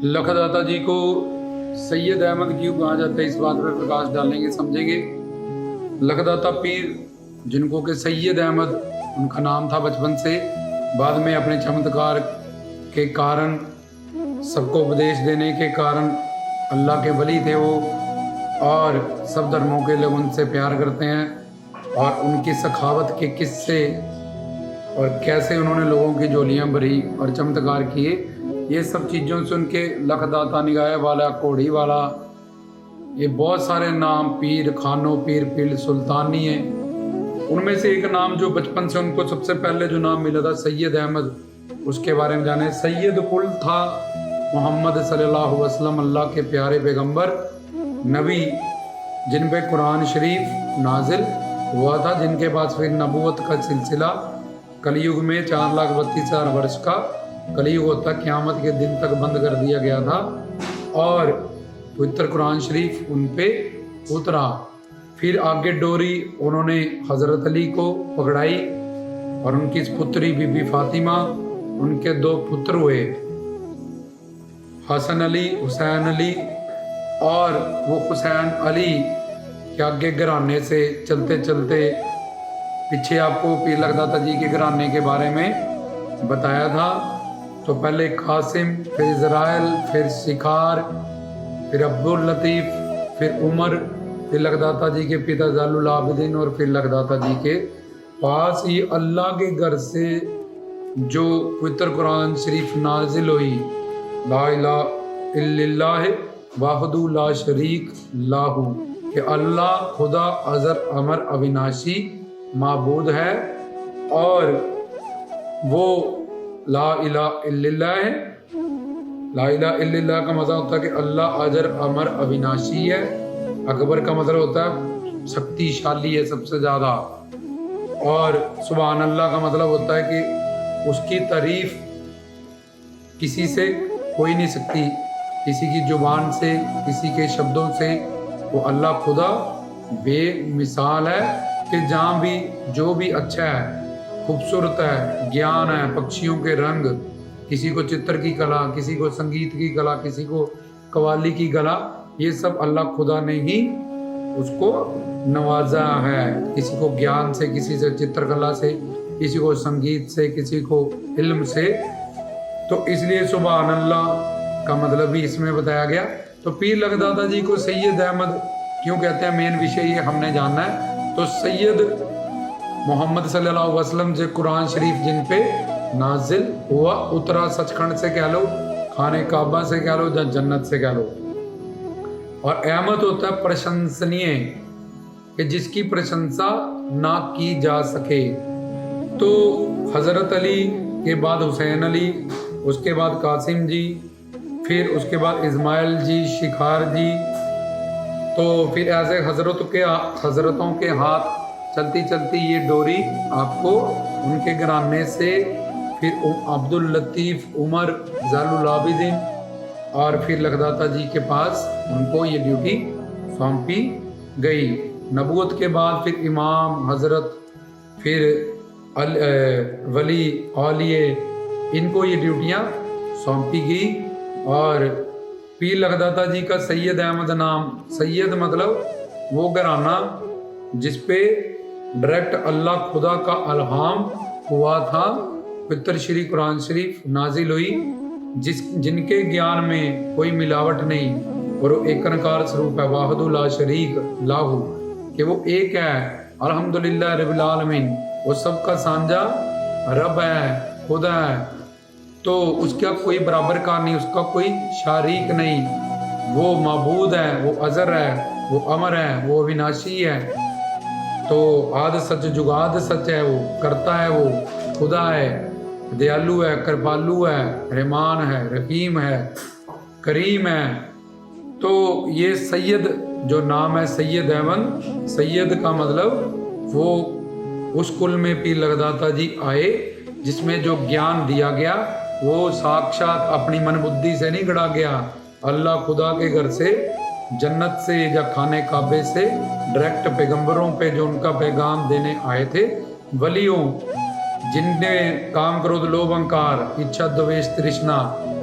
लखदाता जी को सैयद अहमद क्यों कहा जाता है, इस बात पर प्रकाश डालेंगे, समझेंगे। लखदाता पीर जिनको के सैयद अहमद उनका नाम था बचपन से, बाद में अपने चमत्कार के कारण, सबको उपदेश देने के कारण अल्लाह के वली थे वो, और सब धर्मों के लोग उनसे प्यार करते हैं। और उनकी सखावत के किस्से और कैसे उन्होंने लोगों की झोलियाँ भरी और चमत्कार किए, ये सब चीज़ों से उनके लखदाता, निगाह वाला, कोढ़ी वाला, ये बहुत सारे नाम, पीर, खानो पीर, पीर सुल्तानी है। उनमें से एक नाम जो बचपन से उनको सबसे पहले जो नाम मिला था सैयद अहमद, उसके बारे में जाने। सैयद कुल था मोहम्मद सल्लल्लाहु अलैहि वसल्लम, अल्लाह के प्यारे पैगंबर नबी, जिन पे कुरान शरीफ नाजिल हुआ था, जिनके पास फिर नबूवत का सिलसिला कलयुग में 4,32,000 वर्ष का कलयुग होता, क़यामत के दिन तक बंद कर दिया गया था। और पवित्र कुरान शरीफ उन पे उतरा। फिर आगे डोरी उन्होंने हज़रत अली को पकड़ाई और उनकी पुत्री बीबी फातिमा, उनके 2 पुत्र हुए, हसन अली, हुसैन अली। और वो हुसैन अली के आगे घराने से चलते चलते, पीछे आपको पीर लखदाता जी के घराने के बारे में बताया था, तो पहले कासिम, फिर इज़राइल, फिर शिकार, फिर अब्दुल लतीफ़, फिर उमर, फिर लखदाता जी के पिता ज़ैनुल आबिदीन, और फिर लखदाता जी के पास ही अल्लाह के घर से जो पवित्र कुरान शरीफ नाजिल हुई, ला इलाहा इल्लल्लाह वाहदू ला शरीक लाहू, कि अल्लाह खुदा अज़र अमर अविनाशी माबूद है। और वो ला इलाहा इल्लल्लाह है। ला इलाहा इल्लल्लाह का मतलब होता है कि अल्लाह अजर अमर अविनाशी है। अकबर का मतलब होता है शक्तिशाली है सबसे ज़्यादा। और सुभान अल्लाह का मतलब होता है कि उसकी तारीफ किसी से कोई नहीं सकती, किसी की जुबान से, किसी के शब्दों से। वो अल्लाह खुदा बेमिसाल है कि जहाँ भी जो भी अच्छा है, खूबसूरत है, ज्ञान है, पक्षियों के रंग, किसी को चित्र की कला, किसी को संगीत की कला, किसी को कवाली की कला, ये सब अल्लाह खुदा ने ही उसको नवाजा है। किसी को ज्ञान से, किसी से चित्रकला से, किसी को संगीत से, किसी को इल्म से। तो इसलिए सुभान अल्लाह का मतलब भी इसमें बताया गया। तो पीर लखदाता जी को सैयद अहमद क्यों कहते हैं, मेन विषय ये हमने जानना है। तो सैयद मोहम्मद सल्लल्लाहु अलैहि वसल्लम जो कुरान शरीफ जिन पे नाजिल हुआ, उतरा, सचखंड से कह लो, खाने काबा से कह लो, या जन्नत से कह लो। और अहमद होता है प्रशंसनीय, कि जिसकी प्रशंसा ना की जा सके। तो हज़रत अली के बाद हुसैन अली, उसके बाद कासिम जी, फिर उसके बाद इस्माइल जी, शिखार जी। तो फिर ऐसे हज़रतों के हाथ चलती चलती ये डोरी आपको उनके घराने से, फिर अब्दुल लतीफ़, उमर, ज़ैनुल आबिदीन, और फिर लखदाता जी के पास उनको ये ड्यूटी सौंपी गई। नबूवत के बाद फिर इमाम, हज़रत, फिर वली, औलिये, इनको ये ड्यूटियाँ सौंपी गई। और पीर लखदाता जी का सैयद अहमद नाम, सैयद मतलब वो घराना जिस पे डायरेक्ट अल्लाह खुदा का अलहाम हुआ था, पवित्र श्री कुरान शरीफ नाजिल हुई, जिनके ज्ञान में कोई मिलावट नहीं, और वो एक निराकार स्वरूप है, वाहदु ला शरीक लाहू, कि वो एक है, अल्हम्दुलिल्लाह रब्बिल आलमीन, वो सबका साझा रब है, खुदा है। तो उसका कोई बराबर का नहीं, उसका कोई शारीक नहीं। वो माबूद है, वो अज़र है, वो अमर है, वो अविनाशी है। तो आद सच जुगाद सच है, वो करता है, वो खुदा है, दयालु है, कृपालु है, रहमान है, रहीम है, करीम है। तो ये सैयद जो नाम है सैयद अहमद, सैयद का मतलब वो उस कुल में पीर लखदाता जी आए जिसमें जो ज्ञान दिया गया वो साक्षात अपनी मन बुद्धि से नहीं गढ़ा गया, अल्लाह खुदा के घर से, जन्नत से या खाने काबे से डायरेक्ट पैगंबरों पे जो उनका पैगाम देने आए थे, वलियों, जिनने काम क्रोध लोभ अहंकार, इच्छा द्वेष तृष्णा,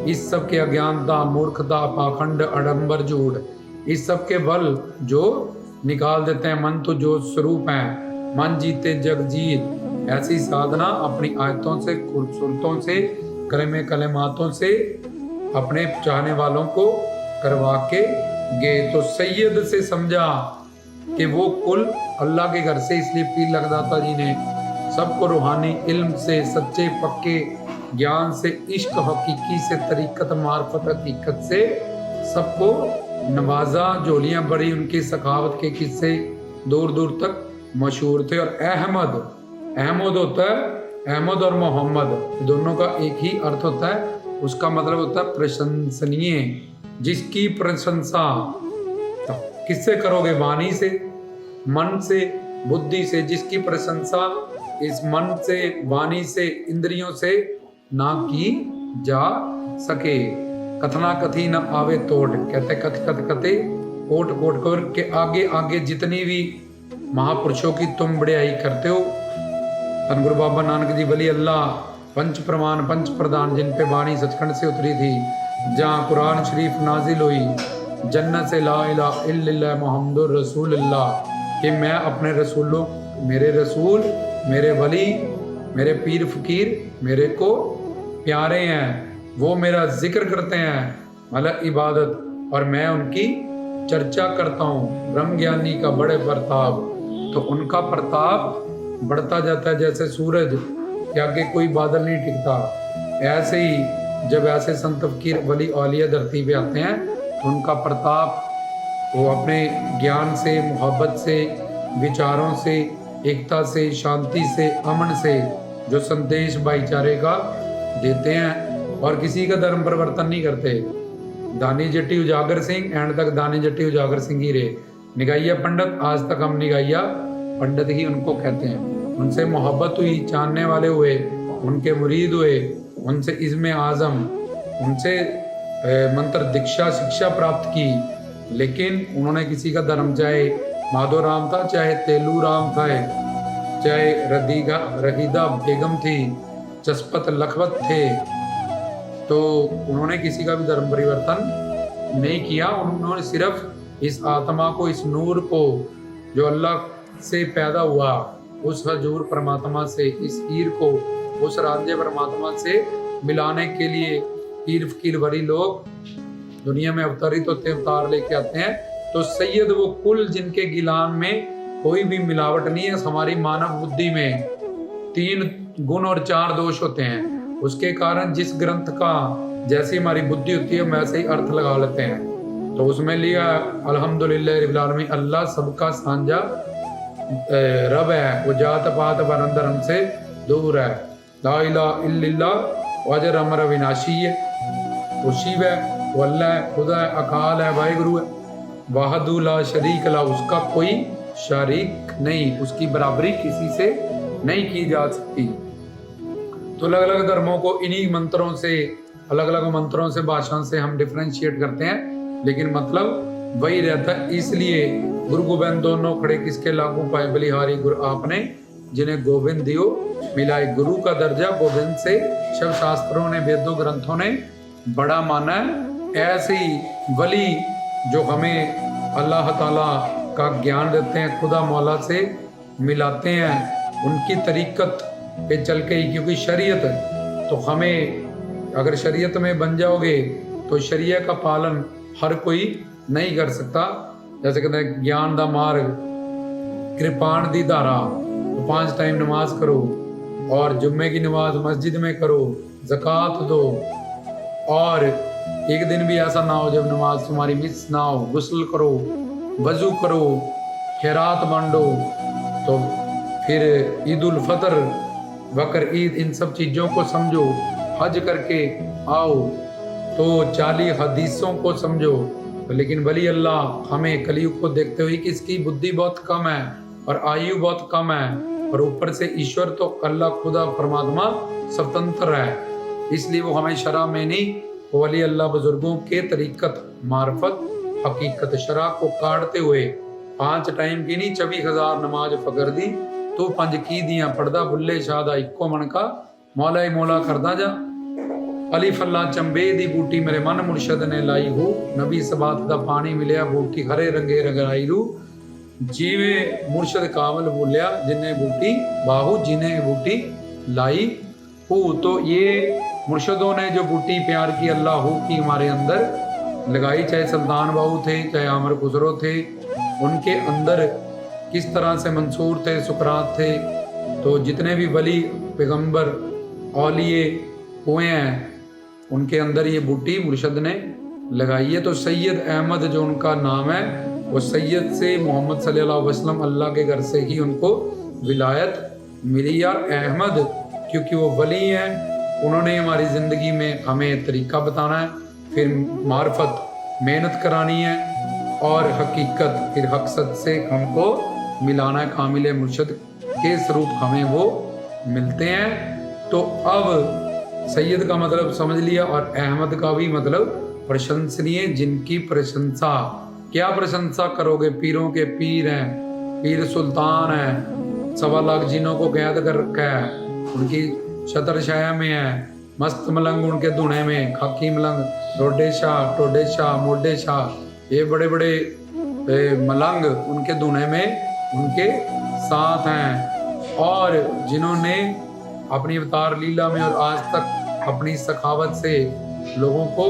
इस सब के अज्ञानता, मूर्खता, पाखंड, अडंबर, झूठ, इस सब के बल जो निकाल देते हैं। मन तो जो स्वरूप है, मन जीते जग जीत, ऐसी साधना अपनी आयतों से, खूबसूरतों से, कलमे कलेमातों से अपने चाहने वालों को करवा के गए। तो सैयद से समझा कि वो कुल अल्लाह के घर से, इसलिए पीर लगदाता जी ने सबको रूहानी इल्म से, सच्चे पक्के ज्ञान से, इश्क हकीकी से, तरीकत मार्फत हकीकत से सबको नवाजा। झोलियां बड़ी उनकी सखावत के किस्से दूर दूर तक मशहूर थे। और अहमद होता है, अहमद और मोहम्मद दोनों का एक ही अर्थ होता है। उसका मतलब होता है प्रशंसनीय, जिसकी प्रशंसा किससे करोगे? वाणी से, मन से, बुद्धि से। जिसकी प्रशंसा इस मन से, वाणी से, इंद्रियों से ना की जा सके। कथना कथी न आवे तोड़, कहते कथ कथ कथे कोट कोट कर के आगे आगे जितनी भी महापुरुषों की तुम बड़ाई करते हो। धन गुरु बाबा नानक जी वली अल्लाह पंच प्रमाण पंच प्रदान, जिन पे वाणी सचखंड से उतरी थी, जहाँ कुरान शरीफ नाजिल हुई, जन्नत से ला इलाहा इल्लल्लाह मुहम्मदुर रसूलुल्लाह, कि मैं अपने रसूलों, मेरे रसूल, मेरे वली, मेरे पीर फकीर मेरे को प्यारे हैं, वो मेरा जिक्र करते हैं, मतलब इबादत, और मैं उनकी चर्चा करता हूँ। ब्रह्म ज्ञानी का बड़े प्रताप, तो उनका प्रताप बढ़ता जाता है जैसे सूरज के आगे कोई बादल नहीं टिकता। ऐसे ही जब ऐसे संत फकीर वली औलिया धरती पे आते हैं तो उनका प्रताप, वो अपने ज्ञान से, मोहब्बत से, विचारों से, एकता से, शांति से, अमन से जो संदेश भाईचारे का देते हैं, और किसी का धर्म परिवर्तन नहीं करते। दानी जट्टी उजागर सिंह एंड तक दानी जट्टी उजागर सिंह ही रहे। निगाइया पंडित आज तक हम निगाइया पंडित ही उनको कहते हैं। उनसे मोहब्बत हुई, जानने वाले हुए, उनके मुरीद हुए, उनसे इज़्म आज़म, उनसे मंत्र दीक्षा शिक्षा प्राप्त की। लेकिन उन्होंने किसी का धर्म, चाहे माधो राम था, चाहे तेलू राम था, चाहे रहीदा बेगम थी, चस्पत लखपत थे, तो उन्होंने किसी का भी धर्म परिवर्तन नहीं किया। उन्होंने सिर्फ इस आत्मा को, इस नूर को जो अल्लाह से पैदा हुआ, उस हजूर परमात्मा से, इस पीर को उस रांझे परमात्मा से मिलाने के लिए पीर फकीर वली लोग दुनिया में अवतरित होते हैं, अवतार लेके आते हैं। तो सैयद वो कुल जिनके गिलान में कोई भी मिलावट नहीं है। हमारी मानव बुद्धि में 3 गुण और 4 दोष होते हैं, उसके कारण जिस ग्रंथ का जैसी हमारी बुद्धि होती है वैसे ही अर्थ लगा लेते हैं। तो उसमें लिया अल्हम्दुलिल्लाह रब्बिल आलमीन, अल्लाह सबका साझा रब है, वो जात पात वर्ण धर्म से दूर है। ला इलाहा इल्लल्लाह वजर अमर अविनाशी है, वो शिव है, वो अल्लाह है, खुदा है, अकाल है, वाहिगुरु है, वाहदु ला शरीक ला, उसका कोई शरीक नहीं, उसकी बराबरी किसी से नहीं की जा सकती। तो अलग अलग धर्मों को इन्हीं मंत्रों से, अलग अलग मंत्रों से, भाषाओं से हम डिफ्रेंशिएट करते हैं, लेकिन मतलब वही रहता है। इसलिए गुरु गोविंद दोनों खड़े किसके लागू पाए, बलिहारी गुरु आपने, जिन्हें गोविंद दियो मिलाए। गुरु का दर्जा गोविंद से शिव शास्त्रों ने, वेदों ग्रंथों ने बड़ा माना है। ऐसे ही वली जो हमें अल्लाह ताला का ज्ञान देते हैं, खुदा मौला से मिलाते हैं, उनकी तरीकत पे चल के ही, क्योंकि शरीयत तो हमें, अगर शरीयत में बन जाओगे तो शरीय का पालन हर कोई नहीं कर सकता। जैसे कहते हैं ज्ञान दा मार्ग, कृपाण दी धारा, तो 5 टाइम नमाज करो, और जुम्मे की नमाज मस्जिद में करो, ज़कात दो, और एक दिन भी ऐसा ना हो जब नमाज तुम्हारी मिस ना हो, गुस्ल करो, वजू करो, खैरात बांटो। तो फिर ईद उल फितर, बकर ईद, इन सब चीज़ों को समझो, हज करके आओ, तो 40 हदीसों को समझो। लेकिन वली अल्लाह हमें कलयुग को देखते हुए कि इसकी बुद्धि बहुत कम है और आयु बहुत कम है, और ऊपर से ईश्वर तो अल्लाह खुदा परमात्मा स्वतंत्र है, इसलिए वो हमें शरा में नहीं, वो वली अल्लाह बुजुर्गों के तरीकत मार्फत हकीकत शरा को काटते हुए 5 टाइम की नहीं 24,000 नमाज फकर दी, तो 5 की दियाँ पढ़दा बुल्ले शादा इक्को मन का, मौला ही मौला करदा जा। अली फल्ला चंबे दी बूटी मेरे मन मुर्शद ने लाई हूँ, नबी सबात दा पानी मिलिया बूटी हरे रंगे रंगराई रू। जीवे मुर्शद कामल बोलिया जिन्हें बूटी बाहू जिन्हें बूटी लाई हूँ। तो ये मुर्शदों ने जो बूटी प्यार की अल्लाह की हमारे अंदर लगाई, चाहे सुल्तान बाहू थे चाहे आमर खुसरो थे, उनके अंदर किस तरह से मंसूर थे, सुकरात थे। तो जितने भी वली पैगंबर औलिये हुए हैं उनके अंदर ये बूटी मुर्शद ने लगाई है। तो सैयद अहमद जो उनका नाम है वो सैयद से मोहम्मद सल्लल्लाहु अलैहि वसल्लम अल्लाह के घर से ही उनको विलायत मिली। या अहमद क्योंकि वो वली हैं, उन्होंने हमारी ज़िंदगी में हमें तरीका बताना है, फिर मार्फत मेहनत करानी है और हकीकत फिर हक़सत से हमको मिलाना है। कामिल मुर्शद के स्वरूप हमें वो मिलते हैं। तो अब सैयद का मतलब समझ लिया और अहमद का भी मतलब प्रशंसनीय, जिनकी प्रशंसा, क्या प्रशंसा करोगे, पीरों के पीर हैं, पीर सुल्तान हैं, 1.25 लाख जिनों को कैद कर रखा है, उनकी छतर छाया में है, मस्त मलंग उनके धुने में, खाकी मलंग, रोडे शाह मोडे शाह, ये बड़े बड़े मलंग उनके धुने में उनके साथ हैं। और जिन्होंने अपनी अवतार लीला में और आज तक अपनी सखावत से लोगों को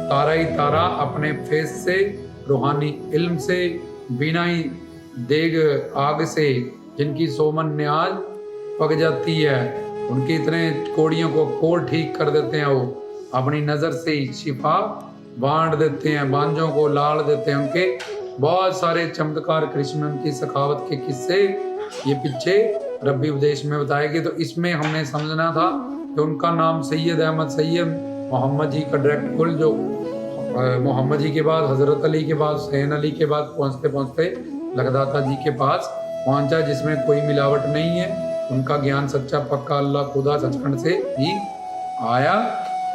तारा ही तारा अपने फेस से, रूहानी इल्म से, बिना ही देग आग से, जिनकी सोमन न्याज पक जाती है, उनके इतने कोड़ियों को कोड़ ठीक कर देते हैं, वो अपनी नज़र से ही शिफा बांट देते हैं, बांझों को लाल देते हैं। उनके बहुत सारे चमत्कार कृष्ण, उनकी सखावत के किस्से ये पीछे रब्बी उपदेश में बताए गए। तो इसमें हमने समझना था कि उनका नाम सैयद अहमद, सैयद मोहम्मद जी का डायरेक्ट कुल, जो मोहम्मद जी के बाद हज़रत अली के बाद हुसैन अली के बाद पहुँचते पहुँचते लगदाता जी के पास पहुँचा, जिसमें कोई मिलावट नहीं है। उनका ज्ञान सच्चा पक्का अल्लाह खुदा सचखंड से ही आया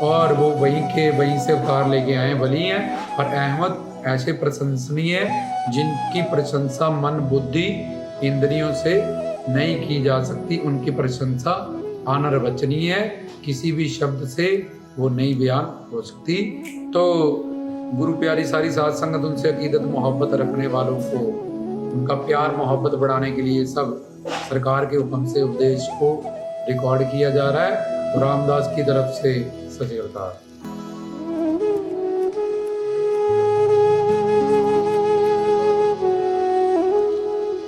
और वो वहीं से अवतार लेके आए, वली हैं। और अहमद ऐसे प्रशंसनीय है जिनकी प्रशंसा मन बुद्धि इंद्रियों से नहीं की जा सकती। उनकी प्रशंसा अनर्वचनीय है, किसी भी शब्द से वो नहीं बयान हो सकती। तो गुरु प्यारी सारी साध संगत उनसे अकीदत मोहब्बत रखने वालों को उनका प्यार मोहब्बत बढ़ाने के लिए सब सरकार के हुक्म से उपदेश को रिकॉर्ड किया जा रहा है। रामदास की तरफ से सच अवतार।